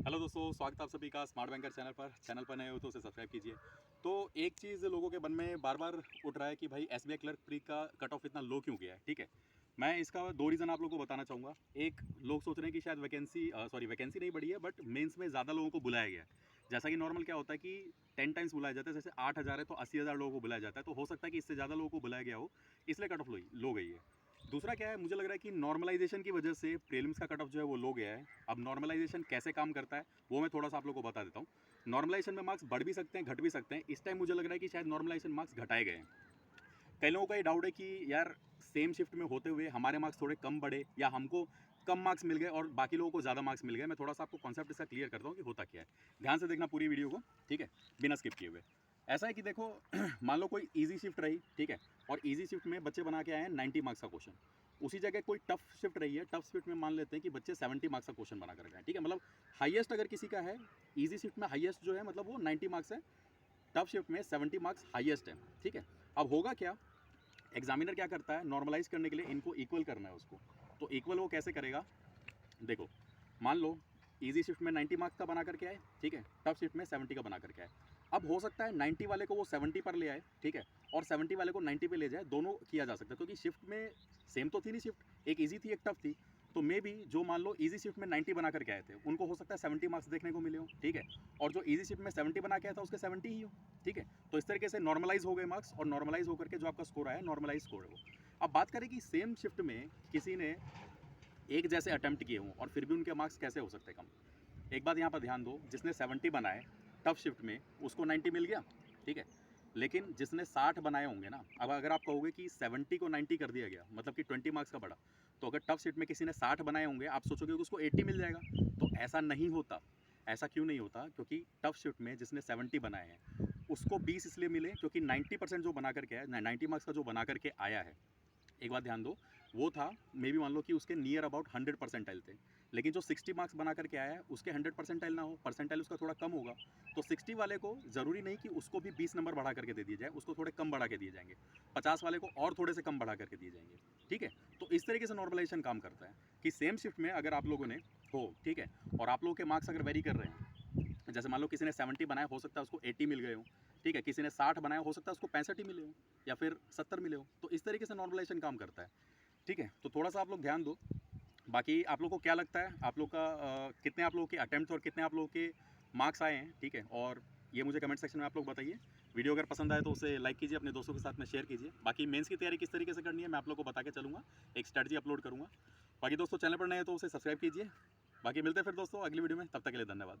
Hello दोस्तों, स्वागत है आप सभी का स्मार्ट बैंकर चैनल पर नए हो तो उसे सब्सक्राइब कीजिए। तो एक चीज़ लोगों के मन में बार बार उठ रहा है कि भाई एसबीआई क्लर्क प्री का कट ऑफ इतना लो क्यों गया है। ठीक है, मैं इसका दो रीज़न आप लोगों को बताना चाहूँगा। एक, लोग सोच रहे हैं कि शायद वैकेंसी नहीं बढ़ी है, बट मेंस में ज़्यादा लोगों को बुलाया गया है। जैसा कि नॉर्मल क्या होता है कि 10 टाइम्स बुलाया जाता है, जैसे 8,000 है तो 80,000 लोगों को बुलाया जाता है, तो हो सकता है कि इससे ज़्यादा लोगों को बुलाया गया हो, इसलिए कट ऑफ लो गई है। दूसरा क्या है, मुझे लग रहा है कि नॉर्मलाइजेशन की वजह से प्रीलिम्स का कट ऑफ जो है वो लो गया है। अब नॉर्मलाइजेशन कैसे काम करता है वो मैं थोड़ा सा आप लोगों को बता देता हूँ। नॉर्मलाइजेशन में मार्क्स बढ़ भी सकते हैं, घट भी सकते हैं। इस टाइम मुझे लग रहा है कि शायद नॉर्मलाइजेशन मार्क्स घटाए गए हैं। कई लोगों का ये डाउट है कि यार सेम शिफ्ट में होते हुए हमारे मार्क्स थोड़े कम बढ़े या हमको कम मार्क्स मिल गए और बाकी लोगों को ज़्यादा मार्क्स मिल गए। मैं थोड़ा सा आपको कॉन्सेप्ट इसका क्लियर करता हूँ कि होता क्या है। ध्यान से देखना पूरी वीडियो को, ठीक है, बिना स्किप किए हुए। ऐसा है कि देखो मान लो कोई ईजी शिफ्ट रही, ठीक है, और ईजी शिफ्ट में बच्चे बना के आए हैं 90 मार्क्स का क्वेश्चन। उसी जगह कोई टफ शिफ्ट रही है, टफ शिफ्ट में मान लेते हैं कि बच्चे 70 मार्क्स का क्वेश्चन बना कर गए, ठीक है, मतलब हाईएस्ट अगर किसी का है ईजी शिफ्ट में, हाईएस्ट जो है मतलब वो 90 मार्क्स है, टफ शिफ्ट में 70 मार्क्स हाईएस्ट है। ठीक है, अब होगा क्या, एग्जामिनर क्या करता है, नॉर्मलाइज करने के लिए इनको इक्वल करना है उसको। तो इक्वल वो कैसे करेगा, देखो, मान लो इजी शिफ्ट में 90 मार्क्स का बना करके आए, ठीक है, टफ शिफ्ट में 70 का बना करके आए। अब हो सकता है 90 वाले को वो 70 पर ले आए, ठीक है, और 70 वाले को 90 पे ले जाए, दोनों किया जा सकता है क्योंकि शिफ्ट में सेम तो थी नहीं शिफ्ट, एक ईजी थी एक टफ थी। तो मे बी जो मान लो इजी शिफ्ट में 90 बना करके आए थे उनको हो सकता है 70 मार्क्स देखने को मिले हो, ठीक है, और जो इजी शिफ्ट में 70 बना के आया था उसके 70 ही हो, ठीक है। तो इस तरीके से नॉर्मलाइज हो गए मार्क्स और नॉर्मलाइज होकर के जो आपका स्कोर आया, नॉर्मलाइज स्कोर है वो। अब बात करें कि सेम शिफ्ट में किसी ने एक जैसे अटेम्प्ट किए हों और फिर भी उनके मार्क्स कैसे हो सकते हैं कम। एक बात यहाँ पर ध्यान दो, जिसने 70 बनाए टफ शिफ्ट में उसको 90 मिल गया, ठीक है, लेकिन जिसने 60 बनाए होंगे ना, अब अगर आप कहोगे कि 70 को 90 कर दिया गया मतलब कि 20 मार्क्स का बढ़ा, तो अगर टफ शिफ्ट में किसी ने 60 बनाए होंगे आप सोचोगे कि उसको 80 मिल जाएगा। तो ऐसा नहीं होता। ऐसा क्यों नहीं होता, क्योंकि टफ शिफ्ट में जिसने 70 बनाए हैं उसको 20 इसलिए मिले क्योंकि 90% जो बना करके आया, 90 मार्क्स का जो बना करके आया है, एक बात ध्यान दो, वो था मे बी मान लो कि उसके नियर अबाउट 100 परसेंटाइल थे, लेकिन जो 60 मार्क्स बना करके आया है उसके 100 परसेंटाइल ना हो, परसेंटाइल उसका थोड़ा कम होगा। तो 60 वाले को ज़रूरी नहीं कि उसको भी 20 नंबर बढ़ा करके दे दिए जाए, उसको थोड़े कम बढ़ा के दिए जाएंगे। 50 वाले को और थोड़े से कम बढ़ा करके दिए जाएंगे, ठीक है। तो इस तरीके से नॉर्मलाइजेशन काम करता है कि सेम शिफ्ट में अगर आप लोगों ने हो, ठीक है, और आप लोगों के मार्क्स अगर वेरी कर रहे हैं, जैसे मान लो किसी ने 70 बनाया, हो सकता है उसको 80 मिल गए हो, ठीक है, किसी ने 60 बनाया, हो सकता है उसको 65 ही मिले हो या फिर 70 मिले हो। तो इस तरीके से नॉर्मलाइजेशन काम करता है, ठीक है। तो थोड़ा सा आप लोग ध्यान दो। बाकी आप लोग को क्या लगता है, आप लोग का कितने आप लोगों के अटेम्प्ट और कितने आप लोगों के मार्क्स आए हैं, ठीक है, और ये मुझे कमेंट सेक्शन में आप लोग बताइए। वीडियो अगर पसंद आए तो उसे लाइक कीजिए, अपने दोस्तों के साथ में शेयर कीजिए। बाकी मेंस की तैयारी किस तरीके से करनी है मैं आप लोग को बता के चलूँगा, एक स्ट्रैटेजी अपलोड करूँगा। बाकी दोस्तों चैनल पर नए हैं तो उसे सब्सक्राइब कीजिए। बाकी मिलते हैं फिर दोस्तों अगली वीडियो में, तब तक के लिए धन्यवाद।